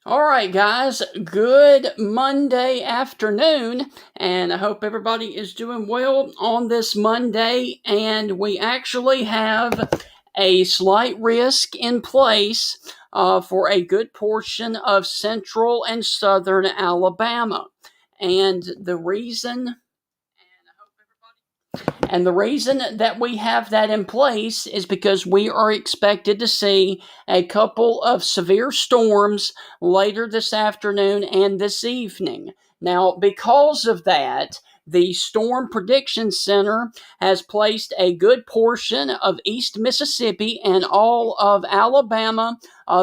All right, guys, good Monday afternoon, and I hope everybody is doing well on this Monday. And we actually have a slight risk in place for a good portion of central and southern Alabama. And the reason and the reason that we have that in place is because we are expected to see a couple of severe storms later this afternoon and this evening. Now, because of that, the Storm Prediction Center has placed a good portion of East Mississippi and all of Alabama,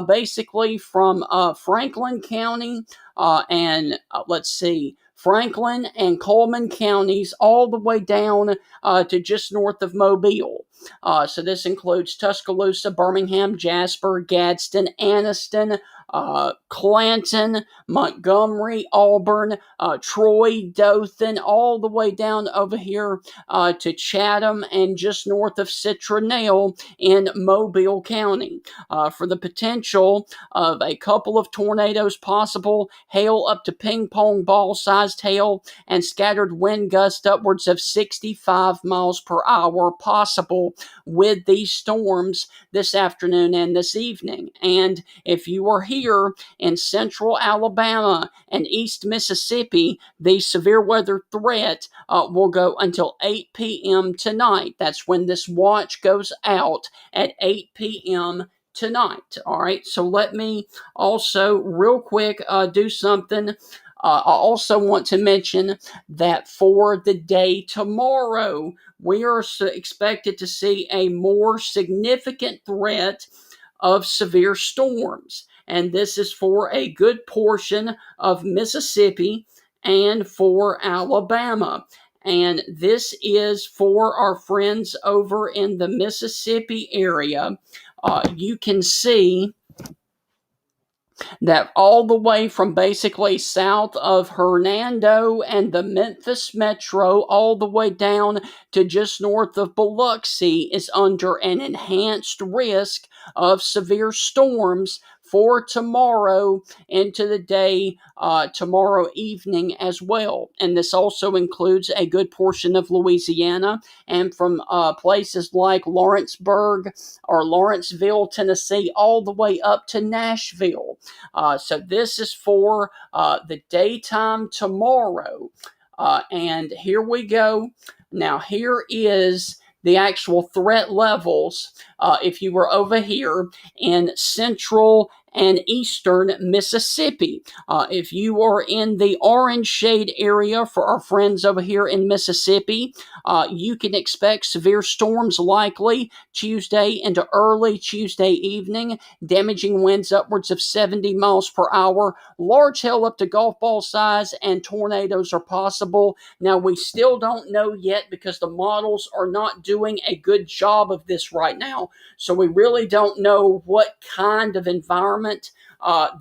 basically from Franklin County and let's see, Franklin and Coleman counties, all the way down to just north of Mobile. So this includes Tuscaloosa, Birmingham, Jasper, Gadsden, Anniston, Clanton, Montgomery, Auburn, Troy, Dothan, all the way down over here to Chatham and just north of Citronelle in Mobile County for the potential of a couple of tornadoes possible, hail up to ping pong ball sized hail, and scattered wind gusts upwards of 65 miles per hour possible with these storms this afternoon and this evening. And if you are here in central Alabama and East Mississippi, the severe weather threat will go until 8 p.m. tonight. That's when this watch goes out at 8 p.m. tonight. All right, so let me also, real quick, do something. I also want to mention that for the day tomorrow, we are expected to see a more significant threat of severe storms. And this is for a good portion of Mississippi and for Alabama. And this is for our friends over in the Mississippi area. You can see that all the way from basically south of Hernando and the Memphis metro, all the way down to just north of Biloxi, is under an enhanced risk of severe storms for tomorrow into the day, tomorrow evening as well. And this also includes a good portion of Louisiana and from places like Lawrenceburg or Lawrenceville, Tennessee, all the way up to Nashville. So this is for the daytime tomorrow. And here we go. Now, here is the actual threat levels. If you were over here in central and eastern Mississippi. If you are in the orange shade area for our friends over here in Mississippi, you can expect severe storms likely Tuesday into early Tuesday evening, damaging winds upwards of 70 miles per hour, large hail up to golf ball size, and tornadoes are possible. Now, we still don't know yet because the models are not doing a good job of this right now. So we really don't know what kind of environment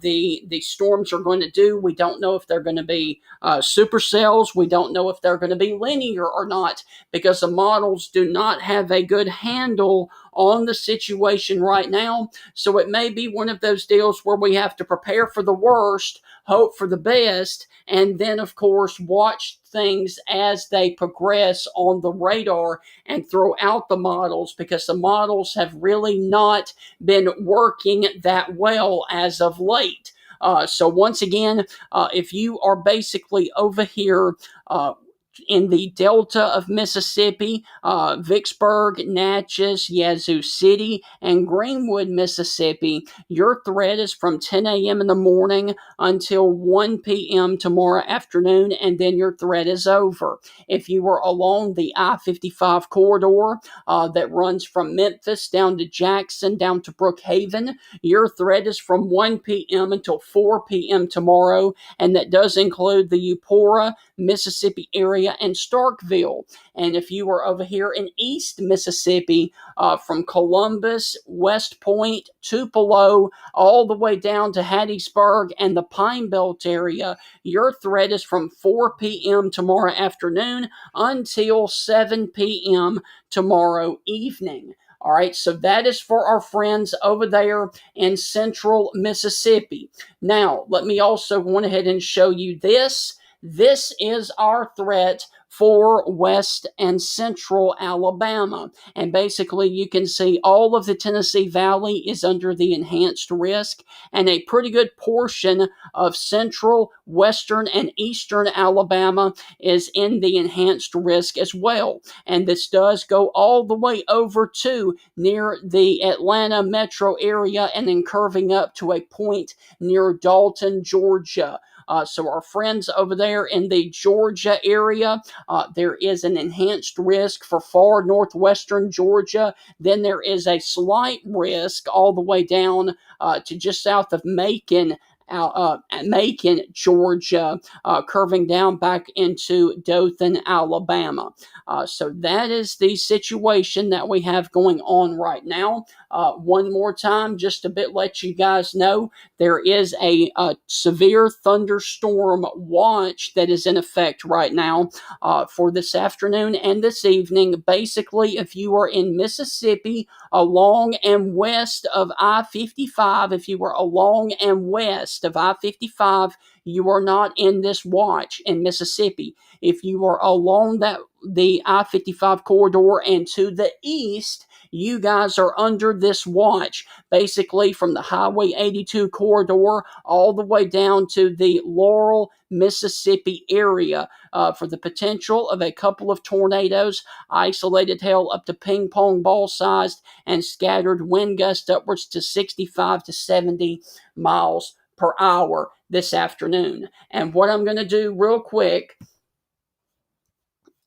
the storms are going to do. We don't know if they're going to be supercells. We don't know if they're going to be linear or not because the models do not have a good handle on the situation right now. So it may be one of those deals where we have to prepare for the worst, hope for the best, and then, of course, watch things as they progress on the radar and throw out the models because the models have really not been working that well as of late. So once again, if you are basically over here in the delta of Mississippi, Vicksburg, Natchez, Yazoo City, and Greenwood, Mississippi, your threat is from 10 a.m. in the morning until 1 p.m. tomorrow afternoon, and then your threat is over. If you are along the I-55 corridor that runs from Memphis down to Jackson, down to Brookhaven, your threat is from 1 p.m. until 4 p.m. tomorrow, and that does include the Eupora, Mississippi area and Starkville. And if you are over here in East Mississippi, from Columbus, West Point, Tupelo, all the way down to Hattiesburg and the Pine Belt area, your threat is from 4 p.m. tomorrow afternoon until 7 p.m. tomorrow evening. All right, so that is for our friends over there in central Mississippi. Now, let me also go ahead and show you this. This is our threat for west and central Alabama. And basically, you can see all of the Tennessee Valley is under the enhanced risk, and a pretty good portion of central, western, and eastern Alabama is in the enhanced risk as well. And this does go all the way over to near the Atlanta metro area and then curving up to a point near Dalton, Georgia. So our friends over there in the Georgia area, there is an enhanced risk for far northwestern Georgia. Then there is a slight risk all the way down to just south of Macon, Macon, Georgia, curving down back into Dothan, Alabama. So that is the situation that we have going on right now. One more time, just to let you guys know, there is a severe thunderstorm watch that is in effect right now for this afternoon and this evening. Basically, if you are in Mississippi along and west of I-55, if you are along and west of I-55, you are not in this watch in Mississippi. If you are along the I-55 corridor and to the east, you guys are under this watch, basically from the Highway 82 corridor all the way down to the Laurel, Mississippi area for the potential of a couple of tornadoes, isolated hail up to ping pong ball sized, and scattered wind gusts upwards to 65 to 70 miles per hour this afternoon. And what I'm going to do real quick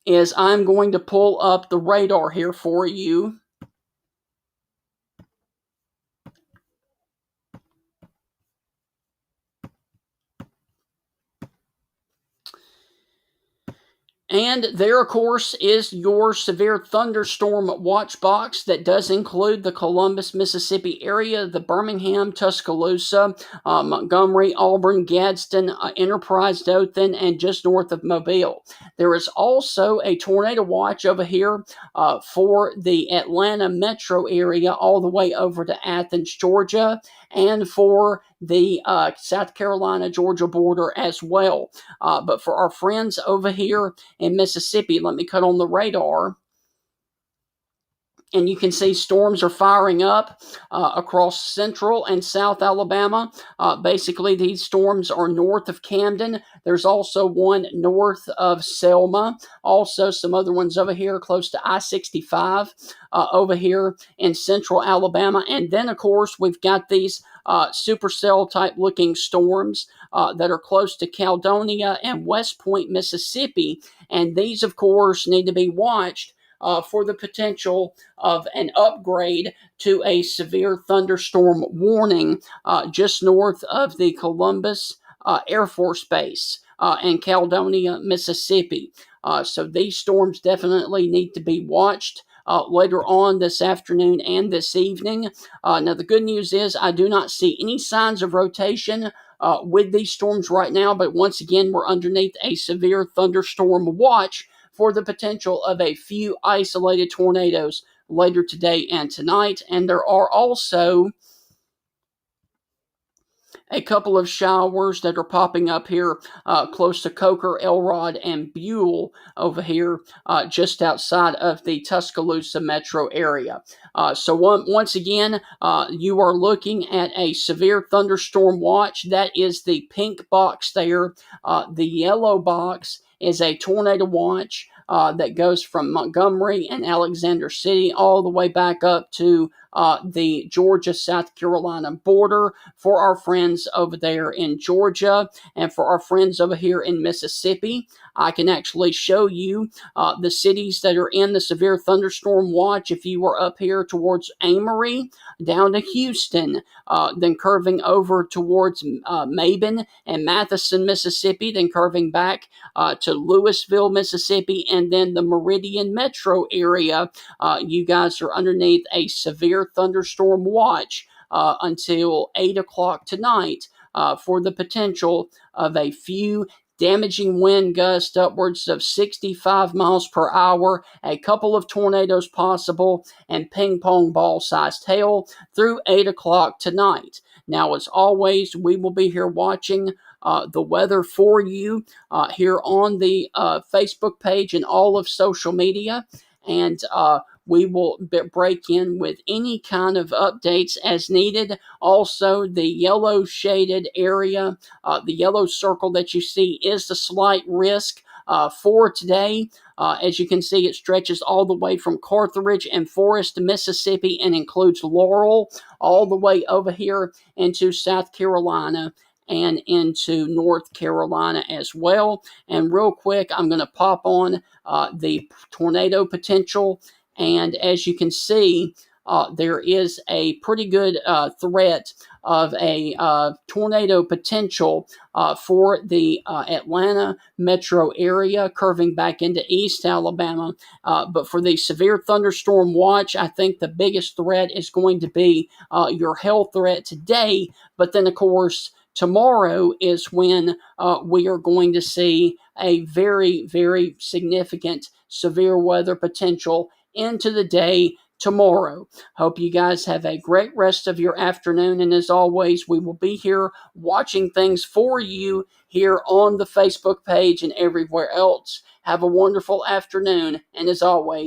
is I'm going to pull up the radar here for you. And there, of course, is your severe thunderstorm watch box that does include the Columbus, Mississippi area, the Birmingham, Tuscaloosa, Montgomery, Auburn, Gadsden, Enterprise, Dothan, and just north of Mobile. There is also a tornado watch over here for the Atlanta metro area all the way over to Athens, Georgia, and for the South Carolina, Georgia border as well. But for our friends over here in Mississippi, let me cut on the radar. And you can see storms are firing up across central and south Alabama. Basically, these storms are north of Camden. There's also one north of Selma. Also, some other ones over here close to I-65 over here in central Alabama. And then, of course, we've got these supercell type looking storms that are close to Caledonia and West Point, Mississippi. And these, of course, need to be watched for the potential of an upgrade to a severe thunderstorm warning just north of the Columbus Air Force Base in Caledonia, Mississippi. So these storms definitely need to be watched later on this afternoon and this evening. Now, the good news is I do not see any signs of rotation with these storms right now, but once again, we're underneath a severe thunderstorm watch for the potential of a few isolated tornadoes later today and tonight. And there are also a couple of showers that are popping up here close to Coker, Elrod, and Buell over here just outside of the Tuscaloosa metro area. So once again, you are looking at a severe thunderstorm watch. That is the pink box there. The yellow box is a tornado watch that goes from Montgomery and Alexander City all the way back up to the Georgia-South Carolina border for our friends over there in Georgia and for our friends over here in Mississippi. I can actually show you the cities that are in the severe thunderstorm watch. If you were up here towards Amory, down to Houston, then curving over towards Mabin and Matheson, Mississippi, then curving back to Louisville, Mississippi, and then the Meridian metro area, you guys are underneath a severe thunderstorm watch until 8 o'clock tonight for the potential of a few damaging wind gusts upwards of 65 miles per hour, a couple of tornadoes possible, and ping pong ball sized hail through 8 o'clock tonight. Now, as always, we will be here watching the weather for you here on the Facebook page and all of social media. And we will break in with any kind of updates as needed. Also, the yellow shaded area, the yellow circle that you see is the slight risk for today. As you can see, it stretches all the way from Carthage and Forest, Mississippi, and includes Laurel all the way over here into South Carolina and into North Carolina as well. And real quick, I'm going to pop on the tornado potential. And as you can see, there is a pretty good threat of a tornado potential for the Atlanta metro area, curving back into East Alabama. But for the severe thunderstorm watch, I think the biggest threat is going to be your hail threat today. But then, of course, tomorrow is when we are going to see a very, very significant severe weather potential into the day tomorrow. Hope you guys have a great rest of your afternoon. And as always, we will be here watching things for you here on the Facebook page and everywhere else. Have a wonderful afternoon. And as always,